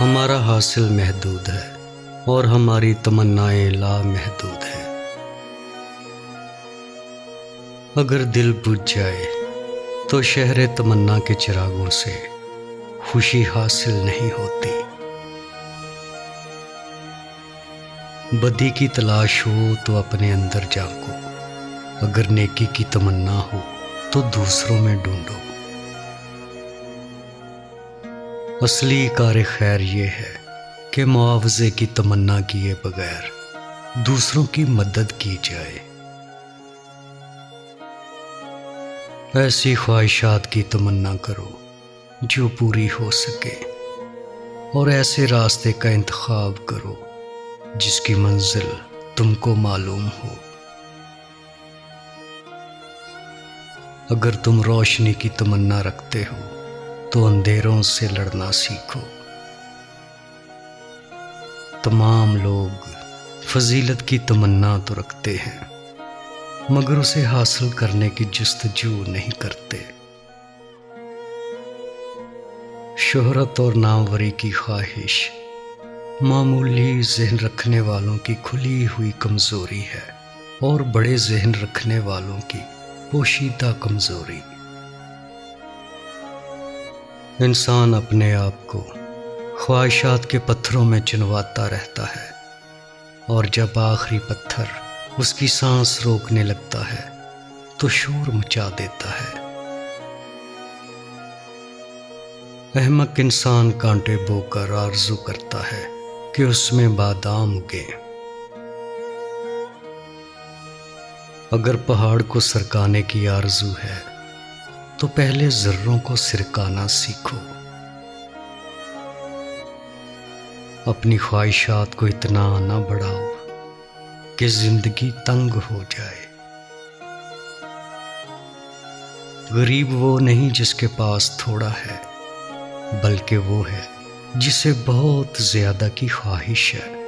ہمارا حاصل محدود ہے اور ہماری تمنائیں لامحدود ہیں۔ اگر دل بجھ جائے تو شہر تمنا کے چراغوں سے خوشی حاصل نہیں ہوتی۔ بدی کی تلاش ہو تو اپنے اندر جھانکو، اگر نیکی کی تمنا ہو تو دوسروں میں ڈھونڈو۔ اصلی کار خیر یہ ہے کہ معاوضے کی تمنا کیے بغیر دوسروں کی مدد کی جائے۔ ایسی خواہشات کی تمنا کرو جو پوری ہو سکے، اور ایسے راستے کا انتخاب کرو جس کی منزل تم کو معلوم ہو۔ اگر تم روشنی کی تمنا رکھتے ہو تو اندھیروں سے لڑنا سیکھو۔ تمام لوگ فضیلت کی تمنا تو رکھتے ہیں مگر اسے حاصل کرنے کی جستجو نہیں کرتے۔ شہرت اور ناموری کی خواہش معمولی ذہن رکھنے والوں کی کھلی ہوئی کمزوری ہے، اور بڑے ذہن رکھنے والوں کی پوشیدہ کمزوری۔ انسان اپنے آپ کو خواہشات کے پتھروں میں چنواتا رہتا ہے، اور جب آخری پتھر اس کی سانس روکنے لگتا ہے تو شور مچا دیتا ہے۔ احمق انسان کانٹے بو کر آرزو کرتا ہے کہ اس میں بادام اگے۔ اگر پہاڑ کو سرکانے کی آرزو ہے تو پہلے ذروں کو سرکانا سیکھو۔ اپنی خواہشات کو اتنا نہ بڑھاؤ کہ زندگی تنگ ہو جائے۔ غریب وہ نہیں جس کے پاس تھوڑا ہے، بلکہ وہ ہے جسے بہت زیادہ کی خواہش ہے۔